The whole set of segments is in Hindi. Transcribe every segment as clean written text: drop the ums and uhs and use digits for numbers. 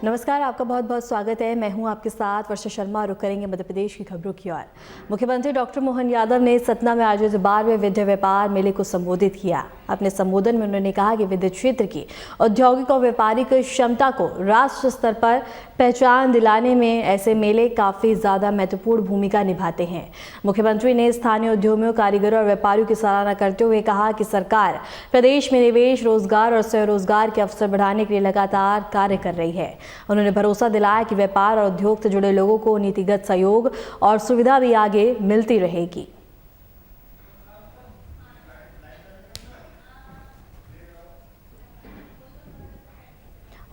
नमस्कार, आपका बहुत बहुत स्वागत है। मैं हूं आपके साथ वर्षा शर्मा। रुक करेंगे मध्य प्रदेश की खबरों की ओर। मुख्यमंत्री डॉक्टर मोहन यादव ने सतना में आयोजित 12वें विद्युत व्यापार मेले को संबोधित किया। अपने संबोधन में उन्होंने कहा कि विद्युत क्षेत्र की औद्योगिक और व्यापारिक क्षमता को राष्ट्र स्तर पर पहचान दिलाने में ऐसे मेले काफ़ी ज़्यादा महत्वपूर्ण भूमिका निभाते हैं। मुख्यमंत्री ने स्थानीय उद्यमियों, कारीगरों और व्यापारियों की सराहना करते हुए कहा कि सरकार प्रदेश में निवेश, रोजगार और स्वरोजगार के अवसर बढ़ाने के लिए लगातार कार्य कर रही है। उन्होंने भरोसा दिलाया कि व्यापार और उद्योग से जुड़े लोगों को नीतिगत सहयोग और सुविधा भी आगे मिलती रहेगी।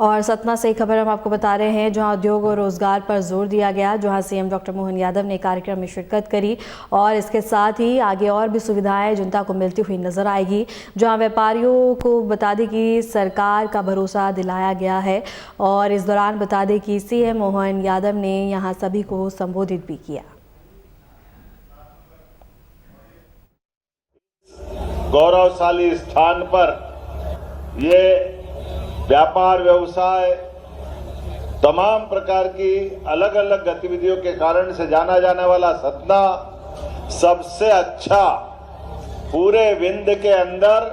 और सतना से खबर हम आपको बता रहे हैं, जहां उद्योग और रोजगार पर जोर दिया गया, जहां सीएम डॉक्टर मोहन यादव ने कार्यक्रम में शिरकत करी और इसके साथ ही आगे और भी सुविधाएं जनता को मिलती हुई नजर आएगी। जहां व्यापारियों को बता दें कि सरकार का भरोसा दिलाया गया है और इस दौरान बता दें कि सीएम मोहन यादव ने यहां सभी को संबोधित भी किया। गौरवशाली स्थान पर ये व्यापार, व्यवसाय, तमाम प्रकार की अलग अलग गतिविधियों के कारण से जाना जाने वाला सतना सबसे अच्छा पूरे विंध्य के अंदर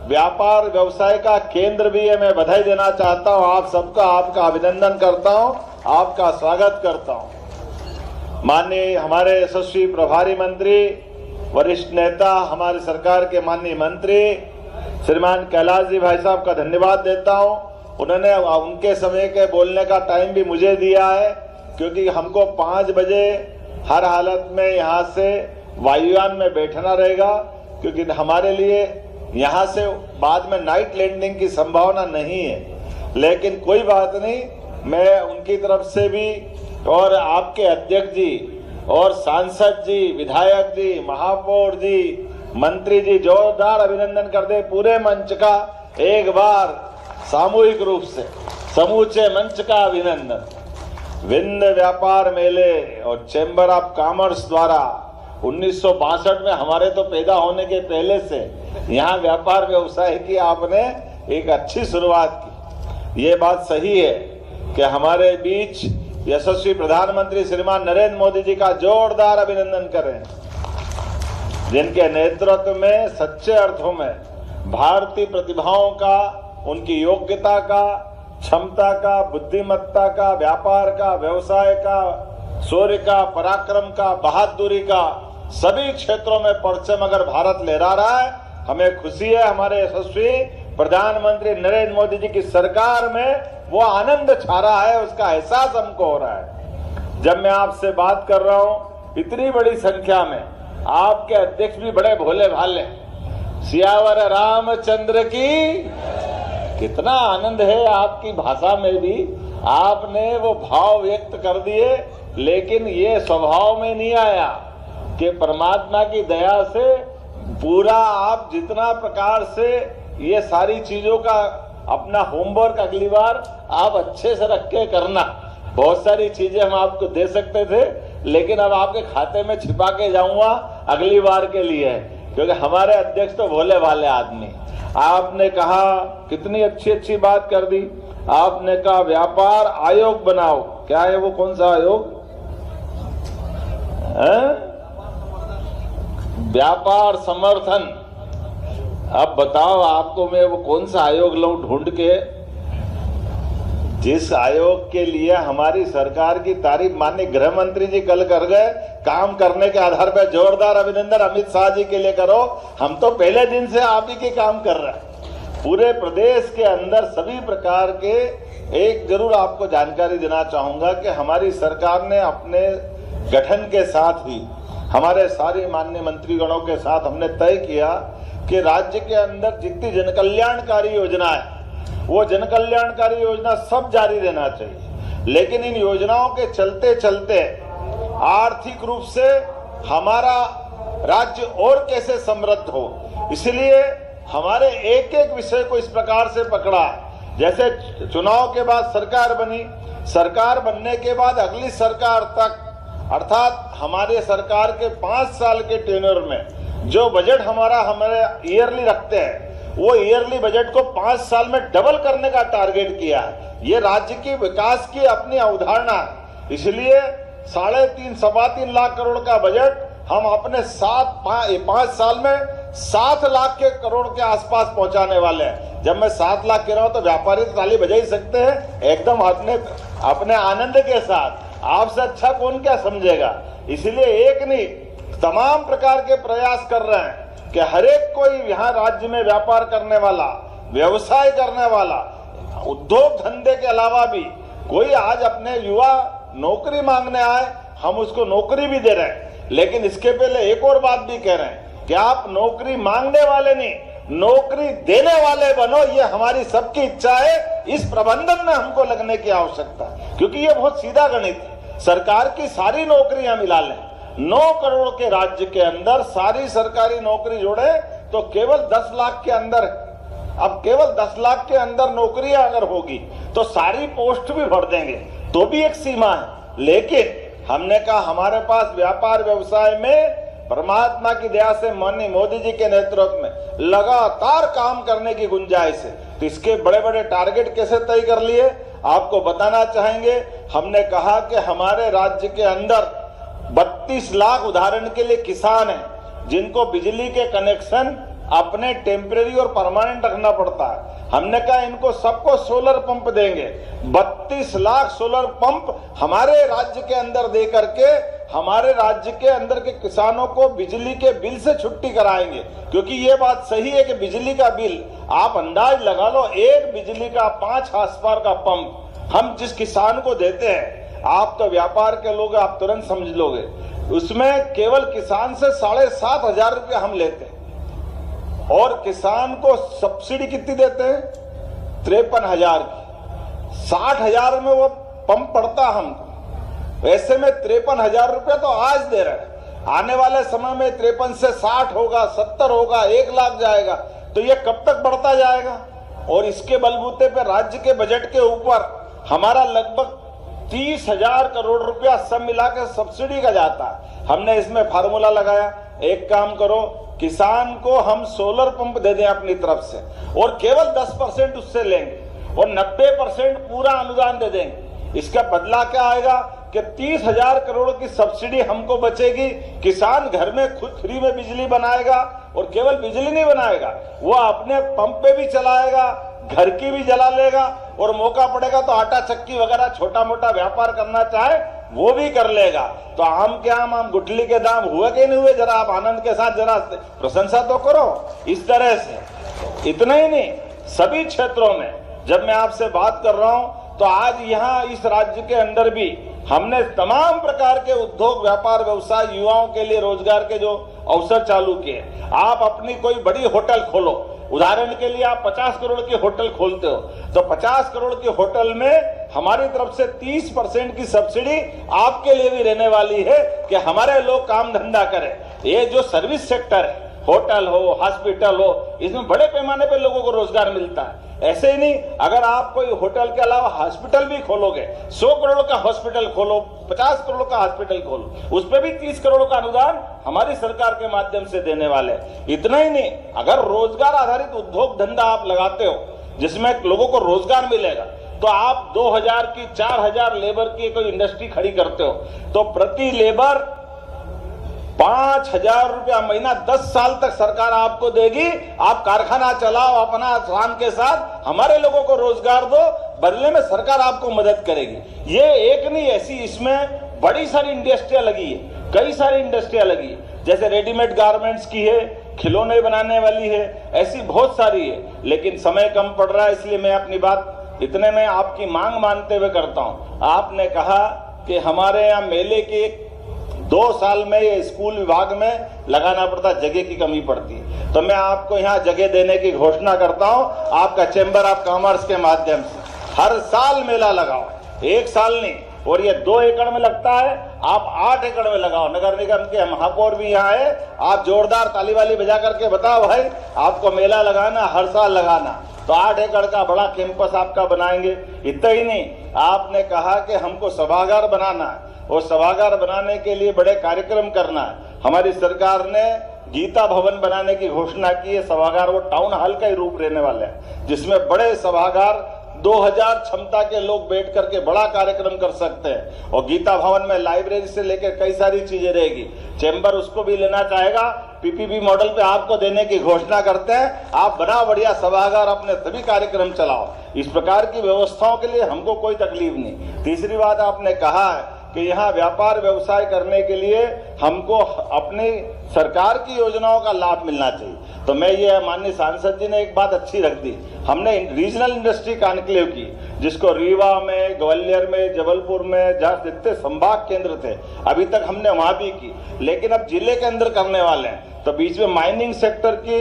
व्यापार व्यवसाय का केंद्र भी है। मैं बधाई देना चाहता हूं आप सबका, आपका अभिनंदन करता हूं, आपका स्वागत करता हूं। माननीय हमारे यशस्वी प्रभारी मंत्री, वरिष्ठ नेता, हमारी सरकार के माननीय मंत्री श्रीमान कैलाश जी भाई साहब का धन्यवाद देता हूं। उन्होंने उनके समय के बोलने का टाइम भी मुझे दिया है, क्योंकि हमको 5 बजे हर हालत में यहां से वायुयान में बैठना रहेगा, क्योंकि हमारे लिए यहां से बाद में नाइट लैंडिंग की संभावना नहीं है। लेकिन कोई बात नहीं, मैं उनकी तरफ से भी और आपके अध्यक्ष जी और सांसद जी, विधायक जी, महापौर जी, मंत्री जी जोरदार अभिनंदन करते पूरे मंच का एक बार सामूहिक रूप से समूचे मंच का अभिनंदन। विंध्य व्यापार मेले और चैम्बर ऑफ कॉमर्स द्वारा 1962 में हमारे तो पैदा होने के पहले से यहाँ व्यापार व्यवसाय की आपने एक अच्छी शुरुआत की। ये बात सही है कि हमारे बीच यशस्वी प्रधानमंत्री श्रीमान नरेंद्र मोदी जी का जोरदार अभिनंदन करें, जिनके नेतृत्व में सच्चे अर्थों में भारतीय प्रतिभाओं का, उनकी योग्यता का, क्षमता का, बुद्धिमत्ता का, व्यापार का, व्यवसाय का, शौर्य का, पराक्रम का, बहादुरी का सभी क्षेत्रों में परचम अगर भारत लहरा रहा है, हमें खुशी है। हमारे यशस्वी प्रधानमंत्री नरेंद्र मोदी जी की सरकार में वो आनंद छा रहा है, उसका एहसास हमको हो रहा है। जब मैं आपसे बात कर रहा हूं इतनी बड़ी संख्या में, आपके अध्यक्ष भी बड़े भोले भाले, सियावर रामचंद्र की, कितना आनंद है आपकी भाषा में भी, आपने वो भाव व्यक्त कर दिए। लेकिन ये स्वभाव में नहीं आया कि परमात्मा की दया से पूरा आप जितना प्रकार से ये सारी चीजों का अपना होमवर्क अगली बार आप अच्छे से रख के करना। बहुत सारी चीजें हम आपको दे सकते थे, लेकिन अब आपके खाते में छिपा के जाऊंगा अगली बार के लिए, क्योंकि हमारे अध्यक्ष तो भोले भाले आदमी। आपने कहा, कितनी अच्छी अच्छी बात कर दी। आपने कहा व्यापार आयोग बनाओ। क्या है वो, कौन सा आयोग है? व्यापार समर्थन। अब बताओ आपको मैं वो कौन सा आयोग लाऊं ढूंढ के, जिस आयोग के लिए हमारी सरकार की तारीफ माननीय गृह मंत्री जी कल कर गए। काम करने के आधार पर जोरदार अभिनंदन अमित शाह जी के लिए करो। हम तो पहले दिन से आप ही के काम कर रहे हैं। पूरे प्रदेश के अंदर सभी प्रकार के, एक जरूर आपको जानकारी देना चाहूंगा कि हमारी सरकार ने अपने गठन के साथ ही हमारे सारे माननीय मंत्रीगणों के साथ हमने तय किया कि राज्य के अंदर जितनी जनकल्याणकारी योजना है वो जनकल्याणकारी योजना सब जारी रहना चाहिए। लेकिन इन योजनाओं के चलते चलते आर्थिक रूप से हमारा राज्य और कैसे समृद्ध हो, इसलिए हमारे एक एक विषय को इस प्रकार से पकड़ा। जैसे चुनाव के बाद सरकार बनी, सरकार बनने के बाद अगली सरकार तक, अर्थात हमारे सरकार के 5 साल के टेन्योर में जो बजट हमारे ईयरली रखते हैं, वो ईयरली बजट को 5 साल में डबल करने का टारगेट किया है। ये राज्य की विकास की अपनी अवधारणा है। इसलिए 3.5 सवा 3 लाख करोड़ का बजट हम अपने 5 साल में 7 लाख के करोड़ के आसपास पहुंचाने वाले हैं। जब मैं 7 लाख कह रहा हूं तो व्यापारी ताली बजा ही सकते हैं एकदम अपने आनंद के साथ। आपसे अच्छा कौन क्या समझेगा। इसलिए एक नहीं, तमाम प्रकार के प्रयास कर रहे हैं कि हर एक कोई यहाँ राज्य में व्यापार करने वाला, व्यवसाय करने वाला, उद्योग धंधे के अलावा भी कोई आज अपने युवा नौकरी मांगने आए, हम उसको नौकरी भी दे रहे हैं। लेकिन इसके पहले एक और बात भी कह रहे हैं कि आप नौकरी मांगने वाले नहीं, नौकरी देने वाले बनो। ये हमारी सबकी इच्छा है। इस प्रबंधन में हमको लगने की आवश्यकता है, क्योंकि ये बहुत सीधा गणित है। सरकार की सारी नौकरियां मिला लें, 9 करोड़ के राज्य के अंदर सारी सरकारी नौकरी जोड़े तो केवल 10 लाख के अंदर, अब केवल 10 लाख के अंदर नौकरियां अगर होगी तो सारी पोस्ट भी भर देंगे, तो भी एक सीमा है। लेकिन हमने कहा हमारे पास व्यापार व्यवसाय में परमात्मा की दया से माननीय मोदी जी के नेतृत्व में लगातार काम करने की गुंजाइश है। तो इसके बड़े बड़े टारगेट कैसे तय कर लिए आपको बताना चाहेंगे। हमने कहा कि हमारे राज्य के अंदर 32 लाख उदाहरण के लिए किसान हैं जिनको बिजली के कनेक्शन अपने टेम्परेरी और परमानेंट रखना पड़ता है। हमने कहा इनको सबको सोलर पंप देंगे। 32 लाख सोलर पंप हमारे राज्य के अंदर दे करके हमारे राज्य के अंदर के किसानों को बिजली के बिल से छुट्टी कराएंगे। क्योंकि ये बात सही है कि बिजली का बिल आप अंदाज लगा लो, एक बिजली का 5 हार्स पावर का पंप हम जिस किसान को देते हैं, आप तो व्यापार के लोग आप तुरंत समझ लोगे, उसमें केवल किसान से 7,500 रुपया हम लेते हैं और किसान को सब्सिडी कितनी देते हैं 53,000 की। 60,000 में वो पंप पड़ता हमको। ऐसे में 53,000 रुपया तो आज दे रहे हैं, आने वाले समय में 53 से 60 होगा, 70 होगा, 1 लाख जाएगा। तो ये कब तक बढ़ता जाएगा। और इसके बलबूते पे राज्य के बजट के ऊपर हमारा लगभग 30,000 करोड़ रुपया सब मिला के सब्सिडी का जाता है। हमने इसमें फार्मूला लगाया, एक काम करो, किसान को हम सोलर पंप दे दें अपनी तरफ से और केवल 10% उससे लेंगे और 90% पूरा अनुदान दे देंगे। इसका बदला क्या आएगा कि 30,000 करोड़ की सब्सिडी हमको बचेगी। किसान घर में खुद फ्री में बिजली बनाएगा और केवल बिजली नहीं बनाएगा, वो अपने पंप पे भी चलाएगा, घर की भी जला लेगा और मौका पड़ेगा तो आटा चक्की वगैरह छोटा मोटा व्यापार करना चाहे वो भी कर लेगा। तो आम के आम गुठली के दाम हुए कि नहीं हुए, जरा आप आनंद के साथ जरा प्रशंसा तो करो। इस तरह से इतना ही नहीं, सभी क्षेत्रों में जब मैं आपसे बात कर रहा हूं तो आज यहाँ इस राज्य के अंदर भी हमने तमाम प्रकार के उद्योग व्यापार व्यवसाय युवाओं के लिए रोजगार के जो अवसर चालू किए। आप अपनी कोई बड़ी होटल खोलो, उदाहरण के लिए आप 50 करोड़ की होटल खोलते हो तो 50 करोड़ की होटल में हमारी तरफ से 30% की सब्सिडी आपके लिए भी रहने वाली है कि हमारे लोग काम धंधा करें। ये जो सर्विस सेक्टर है, होटल हो, हॉस्पिटल हो, इसमें बड़े पैमाने पर लोगों को रोजगार मिलता है। ऐसे ही नहीं, अगर आप कोई होटल के अलावा हॉस्पिटल भी खोलोगे, 100 करोड़ का हॉस्पिटल खोलो, 50 करोड़ का हॉस्पिटल खोलो, उस पर भी 30 करोड़ का अनुदान हमारी सरकार के माध्यम से देने वाले। इतना ही नहीं, अगर रोजगार आधारित उद्योग धंधा आप लगाते हो जिसमें लोगों को रोजगार मिलेगा, तो आप 2,000 की 4,000 लेबर की कोई इंडस्ट्री खड़ी करते हो तो प्रति लेबर 5,000 रुपया महीना 10 साल तक सरकार आपको देगी। आप कारखाना चलाओ अपना आसान के साथ, हमारे लोगों को रोजगार दो, बदले में सरकार आपको मदद करेगी। ये एक नहीं, ऐसी इसमें बड़ी सारी इंडस्ट्रियां लगी है, कई सारी इंडस्ट्रियां लगी है, जैसे रेडीमेड गारमेंट्स की है, खिलौने बनाने वाली है, ऐसी बहुत सारी है। लेकिन समय कम पड़ रहा है, इसलिए मैं अपनी बात इतने में आपकी मांग मानते हुए करता हूं। आपने कहा कि हमारे यहाँ मेले के 2 साल में ये स्कूल विभाग में लगाना पड़ता, जगह की कमी पड़ती है, तो मैं आपको यहाँ जगह देने की घोषणा करता हूँ। आपका चैम्बर ऑफ कॉमर्स के माध्यम से हर साल मेला लगाओ, 1 साल नहीं, और ये 2 एकड़ में लगता है, आप 8 एकड़ में लगाओ। नगर निगम के महापौर भी यहाँ है, आप जोरदार ताली वाली बजा करके बताओ भाई आपको मेला लगाना, हर साल लगाना, तो 8 एकड़ का बड़ा कैंपस आपका बनाएंगे। इतना ही नहीं, आपने कहा कि हमको सभागार बनाना है और सभागार बनाने के लिए बड़े कार्यक्रम करना है। हमारी सरकार ने गीता भवन बनाने की घोषणा की है। सभागार वो टाउन हॉल का ही रूप रहने वाला है, जिसमें बड़े सभागार 2000 क्षमता के लोग बैठ करके बड़ा कार्यक्रम कर सकते हैं। और गीता भवन में लाइब्रेरी से लेकर कई सारी चीजें रहेगी। चैम्बर उसको भी लेना चाहेगा, पीपीपी मॉडल पे आपको देने की घोषणा करते हैं। आप बना बढ़िया सभागार अपने सभी कार्यक्रम चलाओ। इस प्रकार की व्यवस्थाओं के लिए हमको कोई तकलीफ नहीं। तीसरी बात आपने कहा है कि यहाँ व्यापार व्यवसाय करने के लिए हमको अपनी सरकार की योजनाओं का लाभ मिलना चाहिए। तो मैं ये माननीय सांसद जी ने एक बात अच्छी रख दी, हमने रीजनल इंडस्ट्री कॉन्क्लेव की, जिसको रीवा में, ग्वालियर में, जबलपुर में, जहाँ जितने संभाग केंद्र थे अभी तक हमने वहां भी की, लेकिन अब जिले के अंदर करने वाले हैं। तो बीच में माइनिंग सेक्टर की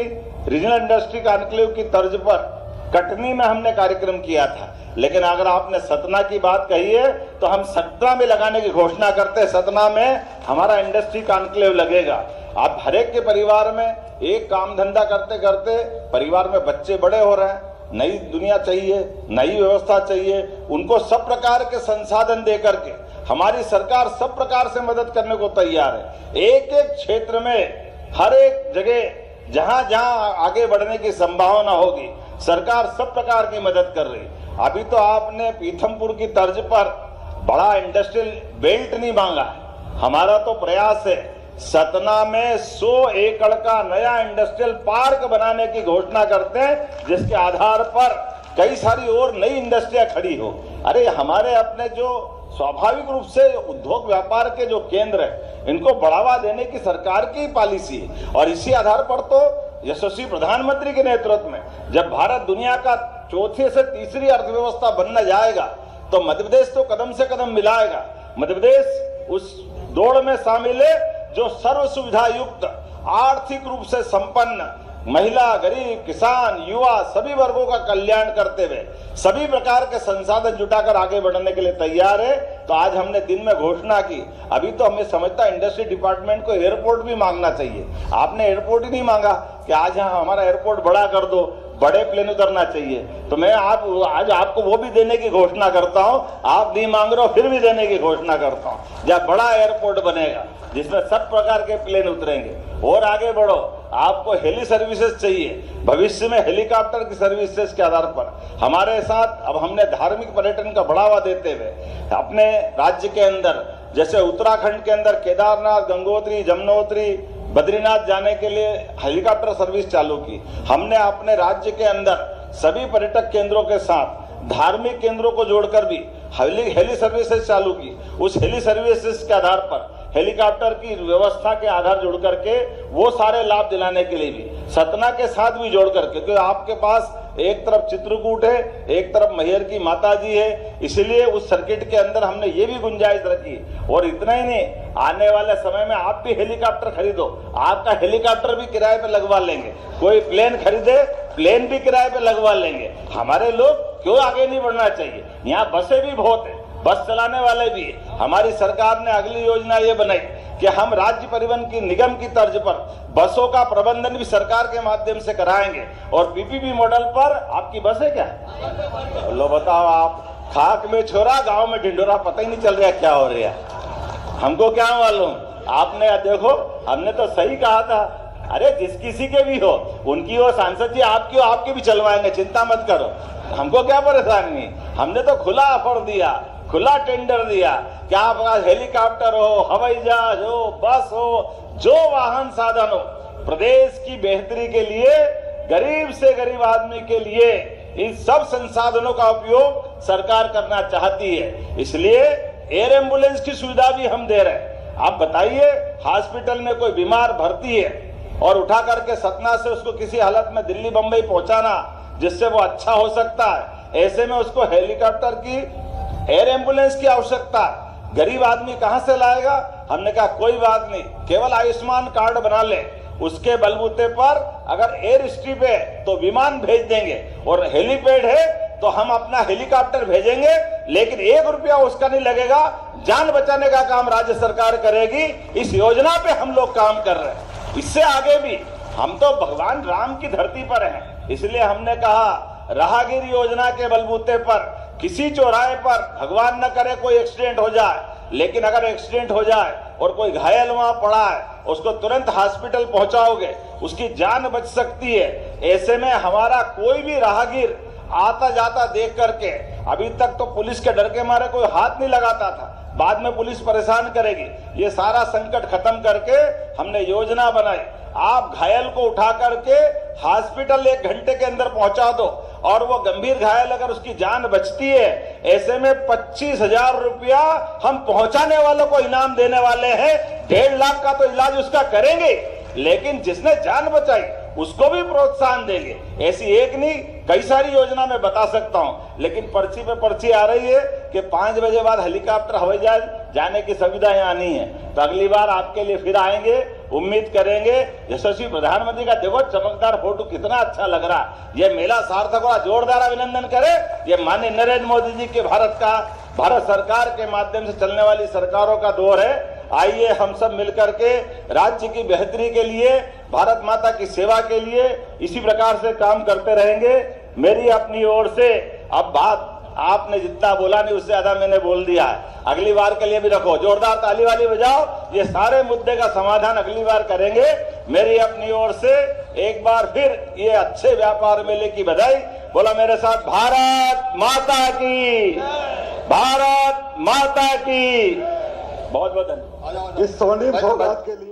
रीजनल इंडस्ट्री कॉन्क्लेव की तर्ज पर कटनी में हमने कार्यक्रम किया था। लेकिन अगर आपने सतना की बात कही है तो हम सतना में लगाने की घोषणा करते हैं। सतना में हमारा इंडस्ट्री कॉन्क्लेव लगेगा। आप हर एक के परिवार में एक काम धंधा करते करते परिवार में बच्चे बड़े हो रहे हैं, नई दुनिया चाहिए, नई व्यवस्था चाहिए, उनको सब प्रकार के संसाधन दे करके हमारी सरकार सब प्रकार से मदद करने को तैयार है। एक एक क्षेत्र में हर एक जगह जहां जहां आगे बढ़ने की संभावना होगी सरकार सब प्रकार की मदद कर रही। अभी तो आपने पीथमपुर की तर्ज पर बड़ा इंडस्ट्रियल बेल्ट नहीं मांगा है। हमारा तो प्रयास है सतना में 100 एकड़ का नया इंडस्ट्रियल पार्क बनाने की घोषणा करते हैं, जिसके आधार पर कई सारी और नई इंडस्ट्रियां खड़ी हो। अरे हमारे अपने जो स्वाभाविक रूप से उद्योग व्यापार के जो केंद्र है इनको बढ़ावा देने की सरकार की पॉलिसी है। और इसी आधार पर तो यशस्वी प्रधानमंत्री के नेतृत्व में जब भारत दुनिया का चौथे से तीसरी अर्थव्यवस्था बनने जाएगा तो मध्य प्रदेश तो कदम से कदम मिलाएगा। मध्य प्रदेश उस दौड़ में शामिल है जो सर्व सुविधा युक्त, आर्थिक रूप से संपन्न, महिला, गरीब, किसान, युवा सभी वर्गों का कल्याण करते हुए सभी प्रकार के संसाधन जुटाकर आगे बढ़ने के लिए तैयार है। तो आज हमने दिन में घोषणा की। अभी तो हमें समझता इंडस्ट्री डिपार्टमेंट को एयरपोर्ट भी मांगना चाहिए। आपने एयरपोर्ट ही नहीं मांगा कि आज यहाँ हमारा एयरपोर्ट बड़ा कर दो, बड़े प्लेन उतरना चाहिए। तो मैं आज आपको वो भी देने की घोषणा करता हूँ। आप नहीं मांग रहे हो फिर भी देने की घोषणा करता हूँ। जब बड़ा एयरपोर्ट बनेगा जिसमें सब प्रकार के प्लेन उतरेंगे। और आगे बढ़ो, आपको हेली सर्विसेज चाहिए, भविष्य में हेलीकॉप्टर की सर्विसेज के आधार पर हमारे साथ अब हमने धार्मिक पर्यटन का बढ़ावा देते हुए अपने राज्य के अंदर जैसे उत्तराखंड के अंदर केदारनाथ, गंगोत्री, जमुनोत्री, बद्रीनाथ जाने के लिए हेलीकॉप्टर सर्विस चालू की। हमने अपने राज्य के अंदर सभी पर्यटक केंद्रों के साथ धार्मिक केंद्रों को जोड़कर भी हेली सर्विसेज चालू की। उस हेली सर्विसेज के आधार पर हेलीकॉप्टर की व्यवस्था के आधार जोड़ करके वो सारे लाभ दिलाने के लिए भी सतना के साथ भी जोड़ करके, क्योंकि आपके पास एक तरफ चित्रकूट है, एक तरफ मैहर की माता जी है, इसलिए उस सर्किट के अंदर हमने ये भी गुंजाइश रखी। और इतना ही नहीं, आने वाले समय में आप भी हेलीकॉप्टर खरीदो, आपका हेलीकॉप्टर भी किराए पे लगवा लेंगे। कोई प्लेन खरीदे, प्लेन भी किराए पे लगवा लेंगे। हमारे लोग क्यों आगे नहीं बढ़ना चाहिए? यहाँ बसें भी बहुत है, बस चलाने वाले भी है। हमारी सरकार ने अगली योजना ये बनाई कि हम राज्य परिवहन की निगम की तर्ज पर बसों का प्रबंधन भी सरकार के माध्यम से कराएंगे। और पीपीपी मॉडल पर आपकी बस है क्या? लो बताओ, आप खाक में छोरा गांव में ढिंडोरा, पता ही नहीं चल रहा क्या हो रहा है। हमको क्या मालूम? आपने देखो, हमने तो सही कहा था। अरे जिस किसी के भी हो, उनकी हो सांसद जी, आपकी हो, आपके भी चलवाएंगे, चिंता मत करो। हमको क्या परेशानी? हमने तो खुला ऑफर दिया, खुला टेंडर दिया कि आप हेलीकॉप्टर हो, हवाई जहाज हो, बस हो, जो वाहन साधन हो, प्रदेश की बेहतरी के लिए, गरीब से गरीब आदमी के लिए इन सब संसाधनों का उपयोग सरकार करना चाहती है। इसलिए एयर एम्बुलेंस की सुविधा भी हम दे रहे हैं। आप बताइए, हॉस्पिटल में कोई बीमार भर्ती है और उठा करके सतना से उसको किसी हालत में दिल्ली बंबई पहुंचाना जिससे वो अच्छा हो सकता है, ऐसे में उसको हेलीकॉप्टर की, एयर एम्बुलेंस की आवश्यकता है। गरीब आदमी कहां से लाएगा? हमने कहा कोई बात नहीं, केवल आयुष्मान कार्ड बना ले, उसके बलबूते पर अगर एयर स्ट्रिप है तो विमान भेज देंगे और हेलीपैड है तो हम अपना हेलीकॉप्टर भेजेंगे, लेकिन 1 रुपया उसका नहीं लगेगा। जान बचाने का काम राज्य सरकार करेगी। इस योजना पे हम लोग काम कर रहे हैं। इससे आगे भी हम तो भगवान राम की धरती पर हैं, इसलिए हमने कहा राहगीर योजना के बलबूते पर किसी चौराहे पर भगवान न करे कोई एक्सीडेंट हो जाए, लेकिन अगर एक्सीडेंट हो जाए और कोई घायल वहां पड़ा है, उसको तुरंत हॉस्पिटल पहुंचाओगे, उसकी जान बच सकती है। ऐसे में हमारा कोई भी राहगीर आता जाता देख करके, अभी तक तो पुलिस के डर के मारे कोई हाथ नहीं लगाता था, बाद में पुलिस परेशान करेगी। ये सारा संकट खत्म करके हमने योजना बनाई, आप घायल को उठा करके हॉस्पिटल 1 घंटे के अंदर पहुंचा दो, और वो गंभीर घायल अगर उसकी जान बचती है, ऐसे में 25,000 रुपया हम पहुंचाने वालों को इनाम देने वाले हैं। 1.5 लाख का तो इलाज उसका करेंगे, लेकिन जिसने जान बचाई उसको भी प्रोत्साहन देंगे। ऐसी एक नहीं, कई सारी योजना मैं बता सकता हूं, लेकिन पर्ची पे पर्ची आ रही है कि 5 बजे बाद हेलीकॉप्टर हवाई जहाज जाने की सुविधा यहाँ नहीं है। तो अगली बार आपके लिए फिर आएंगे, उम्मीद करेंगे। यशस्वी प्रधानमंत्री का देखो चमकदार फोटो कितना अच्छा लग रहा है। ये मेला सार्थक हुआ, जोरदार अभिनंदन करें। ये माननीय नरेंद्र मोदी जी के भारत सरकार के माध्यम से चलने वाली सरकारों का दौर है। आइए हम सब मिलकर के राज्य की बेहतरी के लिए, भारत माता की सेवा के लिए इसी प्रकार से काम करते रहेंगे। मेरी अपनी ओर से अब बात आपने जितना बोला नहीं, उससे ज्यादा मैंने बोल दिया है। अगली बार के लिए भी रखो, जोरदार ताली वाली बजाओ। ये सारे मुद्दे का समाधान अगली बार करेंगे। मेरी अपनी ओर से एक बार फिर ये अच्छे व्यापार मेले की बधाई। बोला मेरे साथ, भारत माता की, भारत माता की। बहुत बहुत धन्यवाद इस स्वर्णिम सौगात के लिए।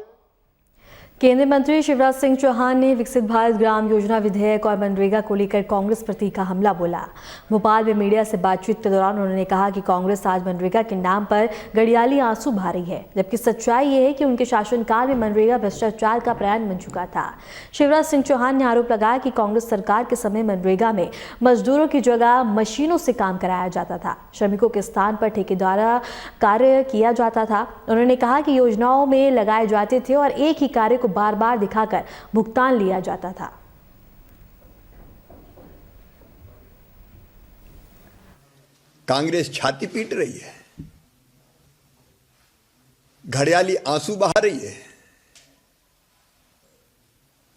केंद्रीय मंत्री शिवराज सिंह चौहान ने विकसित भारत ग्राम योजना विधेयक और मनरेगा को लेकर कांग्रेस पर तीखा हमला बोला। भोपाल में मीडिया से बातचीत के दौरान उन्होंने कहा कि कांग्रेस आज मनरेगा के नाम पर घड़ियाली आंसू बहा रही है, जबकि सच्चाई ये है कि उनके शासनकाल में मनरेगा भ्रष्टाचार का प्रयाण बन चुका था। शिवराज सिंह चौहान ने आरोप लगाया कि कांग्रेस सरकार के समय मनरेगा में मजदूरों की जगह मशीनों से काम कराया जाता था, श्रमिकों के स्थान पर ठेकेदार कार्य किया जाता था। उन्होंने कहा कि योजनाओं में लगाए जाते थे और एक ही कार्य को बार बार दिखाकर भुगतान लिया जाता था। कांग्रेस छाती पीट रही है, घड़ियाली आंसू बहा रही है,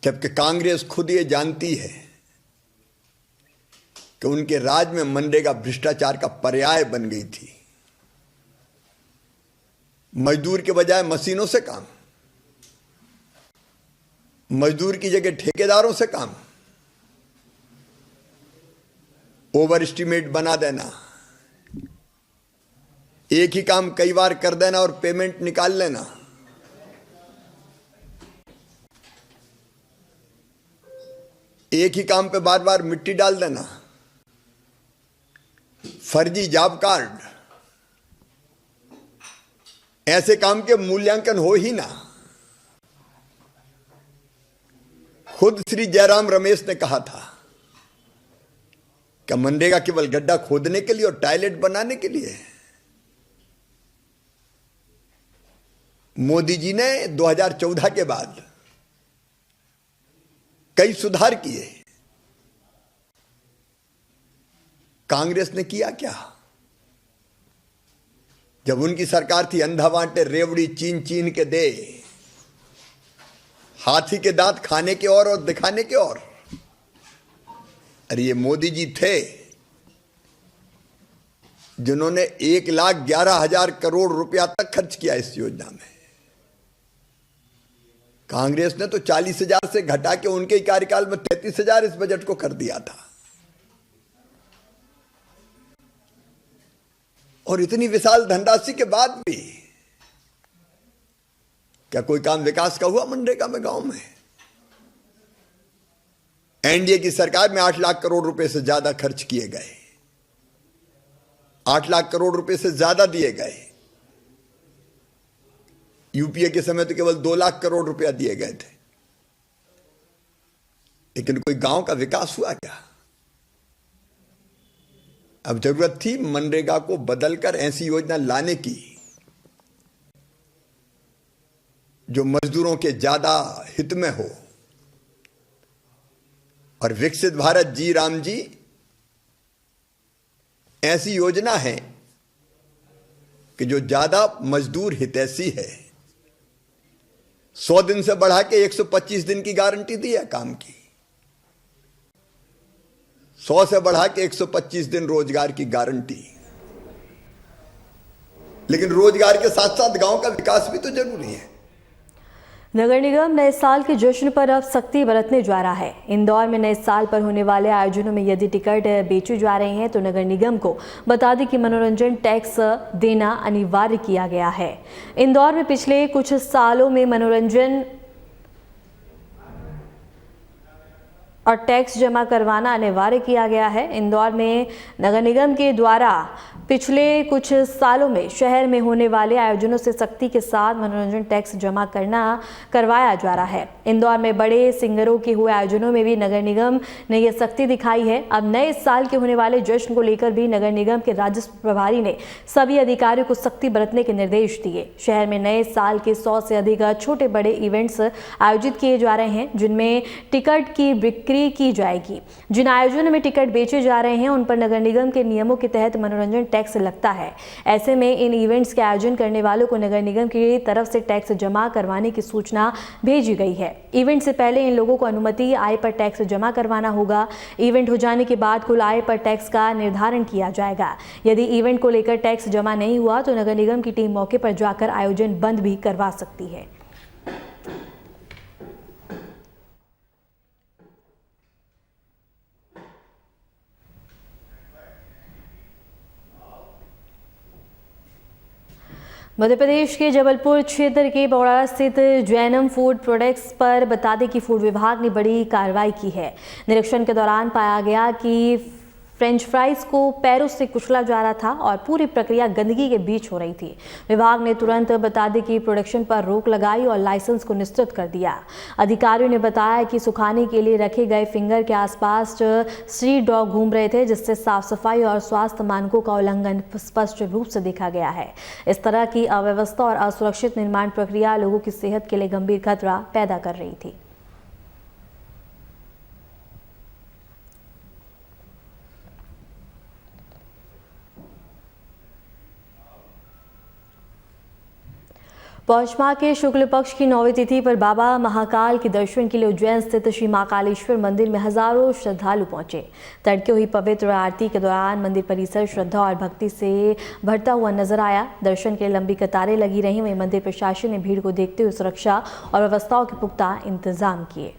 जबकि कांग्रेस खुद ये जानती है कि उनके राज में मनरेगा भ्रष्टाचार का पर्याय बन गई थी। मजदूर के बजाय मशीनों से काम, मजदूर की जगह ठेकेदारों से काम, ओवर एस्टीमेट बना देना, एक ही काम कई बार कर देना और पेमेंट निकाल लेना। एक ही काम पे बार बार मिट्टी डाल देना, फर्जी जॉब कार्ड, ऐसे काम के मूल्यांकन हो ही ना। खुद श्री जयराम रमेश ने कहा था कि मनरेगा केवल गड्ढा खोदने के लिए और टॉयलेट बनाने के लिए। मोदी जी ने 2014 के बाद कई सुधार किए। कांग्रेस ने किया क्या? जब उनकी सरकार थी, अंधा बांटे रेवड़ी चीन चीन के दे, हाथी के दांत खाने के और दिखाने के और। अरे ये मोदी जी थे जिन्होंने 1,11,000 करोड़ रुपया तक खर्च किया इस योजना में। कांग्रेस ने तो 40,000 से घटा के उनके कार्यकाल में 33,000 इस बजट को कर दिया था। और इतनी विशाल धनराशि के बाद भी क्या कोई काम विकास का हुआ मनरेगा में गांव में? एनडीए की सरकार में 8 लाख करोड़ रुपए से ज्यादा खर्च किए गए, 8 लाख करोड़ रुपए से ज्यादा दिए गए। यूपीए के समय तो केवल 2 लाख करोड़ रुपया दिए गए थे। लेकिन कोई गांव का विकास हुआ क्या? अब जरूरत थी मनरेगा को बदलकर ऐसी योजना लाने की जो मजदूरों के ज्यादा हित में हो। और विकसित भारत जी राम जी ऐसी योजना है कि जो ज्यादा मजदूर हितैषी है। 100 दिन से बढ़ा के 125 दिन की गारंटी दी है काम की, 100 से बढ़ा के 125 दिन रोजगार की गारंटी। लेकिन रोजगार के साथ साथ गांव का विकास भी तो जरूरी है। नगर निगम नए साल के जश्न पर अब सख्ती बरतने जा रहा है। इंदौर में नए साल पर होने वाले आयोजनों में यदि टिकट बेचे जा रहे हैं तो नगर निगम को बता दें कि मनोरंजन टैक्स देना अनिवार्य किया गया है। इंदौर में पिछले कुछ सालों में मनोरंजन और टैक्स जमा करवाना अनिवार्य किया गया है। इंदौर में नगर निगम के द्वारा पिछले कुछ सालों में शहर में होने वाले आयोजनों से सख्ती के साथ मनोरंजन टैक्स जमा करवाया जा रहा है। इंदौर में बड़े सिंगरों के हुए आयोजनों में भी नगर निगम ने यह सख्ती दिखाई है। अब नए साल के होने वाले जश्न को लेकर भी नगर निगम के राजस्व प्रभारी ने सभी अधिकारियों को सख्ती बरतने के निर्देश दिए। शहर में नए साल के 100 से अधिक छोटे बड़े इवेंट्स आयोजित किए जा रहे हैं, जिनमें टिकट की बिक्री की जाएगी। जिन आयोजनों में टिकट बेचे जा रहे हैं उन पर नगर निगम के नियमों के तहत मनोरंजन टैक्स लगता है। ऐसे में इन इवेंट्स के आयोजन करने वालों को नगर निगम की तरफ से टैक्स जमा करवाने की सूचना भेजी गई है। इवेंट से पहले इन लोगों को अनुमति आय पर टैक्स जमा करवाना होगा। इवेंट हो जाने के बाद कुल आय पर टैक्स का निर्धारण किया जाएगा। यदि इवेंट को लेकर टैक्स जमा नहीं हुआ तो नगर निगम की टीम मौके पर जाकर आयोजन बंद भी करवा सकती है। मध्य प्रदेश के जबलपुर क्षेत्र के बौड़ा स्थित जैनम फूड प्रोडक्ट्स पर बता दें कि फूड विभाग ने बड़ी कार्रवाई की है। निरीक्षण के दौरान पाया गया कि फ्रेंच फ्राइज को पैरों से कुचला जा रहा था और पूरी प्रक्रिया गंदगी के बीच हो रही थी। विभाग ने तुरंत बता दें कि प्रोडक्शन पर रोक लगाई और लाइसेंस को निश्चित कर दिया। अधिकारियों ने बताया कि सुखाने के लिए रखे गए फिंगर के आसपास स्ट्रीट डॉग घूम रहे थे, जिससे साफ सफाई और स्वास्थ्य मानकों का उल्लंघन स्पष्ट रूप से देखा गया है। इस तरह की अव्यवस्था और असुरक्षित निर्माण प्रक्रिया लोगों की सेहत के लिए गंभीर खतरा पैदा कर रही थी। पौष माह के शुक्ल पक्ष की 9वीं तिथि पर बाबा महाकाल के दर्शन के लिए उज्जैन स्थित श्री महाकालेश्वर मंदिर में हजारों श्रद्धालु पहुंचे। तड़के हुई पवित्र आरती के दौरान मंदिर परिसर श्रद्धा और भक्ति से भरता हुआ नजर आया। दर्शन के लिए लंबी कतारें लगी रहीं। वहीं मंदिर प्रशासन ने भीड़ को देखते हुए सुरक्षा और व्यवस्थाओं के पुख्ता इंतजाम किए।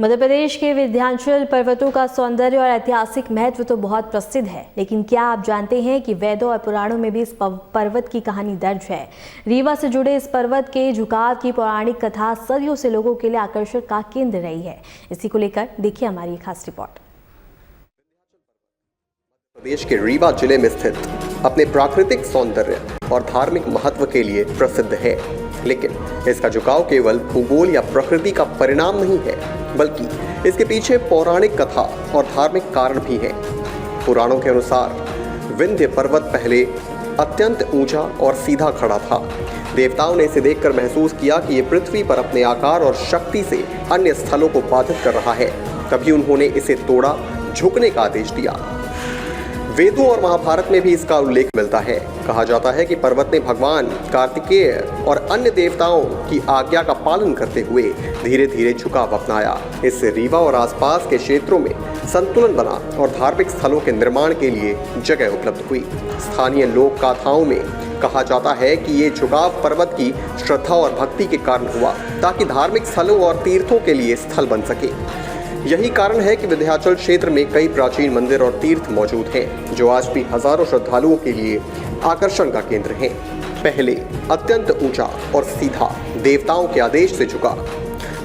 मध्य प्रदेश के विंध्याचल पर्वतों का सौंदर्य और ऐतिहासिक महत्व तो बहुत प्रसिद्ध है, लेकिन क्या आप जानते हैं कि वेदों और पुराणों में भी इस पर्वत की कहानी दर्ज है। रीवा से जुड़े इस पर्वत के झुकाव की पौराणिक कथा सदियों से लोगों के लिए आकर्षण का केंद्र रही है। इसी को लेकर देखिए हमारी खास रिपोर्ट। प्रदेश के रीवा जिले में स्थित अपने प्राकृतिक सौंदर्य और धार्मिक महत्व के लिए प्रसिद्ध है, लेकिन इसका झुकाव केवल भूगोल या प्रकृति का परिणाम नहीं है, बल्कि इसके पीछे पौराणिक कथा और धार्मिक कारण भी हैं। पुराणों के अनुसार विंध्य पर्वत पहले अत्यंत ऊंचा और सीधा खड़ा था। देवताओं ने इसे देखकर महसूस किया कि ये पृथ्वी पर अपने आकार और शक्ति से अन्य स्थलों को बाधित कर रहा है। तभी उन्होंने इसे तोड़ा, झुकने का आदेश दिया। वेदों और महाभारत में भी इसका उल्लेख मिलता है। कहा जाता है कि पर्वत ने भगवान कार्तिकेय और अन्य देवताओं की आज्ञा का पालन करते हुए धीरे धीरे झुकाव अपनाया। इससे रीवा और आसपास के क्षेत्रों में संतुलन बना और धार्मिक स्थलों के निर्माण के लिए जगह उपलब्ध हुई। स्थानीय लोक गाथाओं में कहा जाता है कि ये झुकाव पर्वत की श्रद्धा और भक्ति के कारण हुआ, ताकि धार्मिक स्थलों और तीर्थों के लिए स्थल बन सके। यही कारण है कि विंध्याचल क्षेत्र में कई प्राचीन मंदिर और तीर्थ मौजूद हैं, जो आज भी हजारों श्रद्धालुओं के लिए आकर्षण का केंद्र हैं। पहले अत्यंत ऊंचा और सीधा, देवताओं के आदेश से झुका।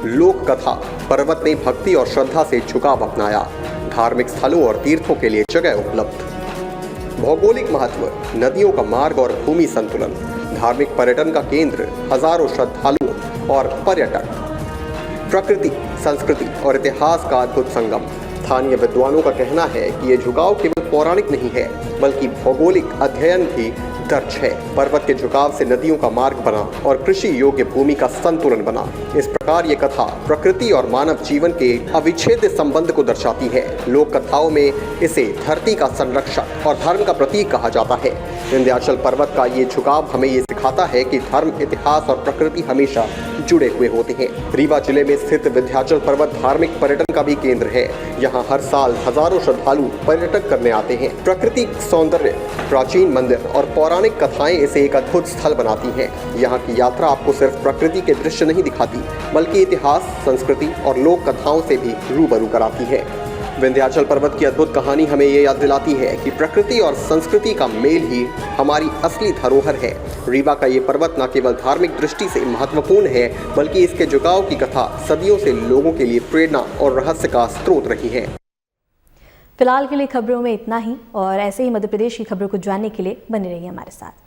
लोक कथा, पर्वत ने भक्ति और श्रद्धा से झुकाव अपनाया। धार्मिक स्थलों और तीर्थों के लिए जगह उपलब्ध। भौगोलिक महत्व, नदियों का मार्ग और भूमि संतुलन। धार्मिक पर्यटन का केंद्र, हजारों श्रद्धालुओं और पर्यटक। प्रकृति, संस्कृति और इतिहास का अद्भुत संगम। स्थानीय विद्वानों का कहना है कि यह झुकाव केवल पौराणिक नहीं है, बल्कि भौगोलिक अध्ययन भी दर्ज है। पर्वत के झुकाव से नदियों का मार्ग बना और कृषि योग्य भूमि का संतुलन बना। इस प्रकार ये कथा प्रकृति और मानव जीवन के अविच्छेद्य संबंध को दर्शाती है। लोक कथाओं में इसे धरती का संरक्षक और धर्म का प्रतीक कहा जाता है। विंध्याचल पर्वत का ये झुकाव हमें ये सिखाता है कि धर्म, इतिहास और प्रकृति हमेशा जुड़े हुए होते हैं। रीवा जिले में स्थित विंध्याचल पर्वत धार्मिक पर्यटन का भी केंद्र है। यहाँ हर साल हजारों श्रद्धालु पर्यटन करने आते हैं। प्राकृतिक सौंदर्य, प्राचीन मंदिर और पौराणिक कथाएं इसे एक अद्भुत स्थल बनाती हैं। यहाँ की यात्रा आपको सिर्फ प्रकृति के दृश्य नहीं दिखाती, बल्कि इतिहास, संस्कृति और लोक कथाओं से भी रूबरू कराती है। विंध्याचल पर्वत की अद्भुत कहानी हमें ये याद दिलाती है कि प्रकृति और संस्कृति का मेल ही हमारी असली धरोहर है। रीवा का ये पर्वत न केवल धार्मिक दृष्टि से महत्वपूर्ण है, बल्कि इसके झुकाव की कथा सदियों से लोगों के लिए प्रेरणा और रहस्य का स्रोत रही है। फिलहाल के लिए खबरों में इतना ही, और ऐसे ही मध्य प्रदेश की खबरों को जानने के लिए बने रहिए हमारे साथ।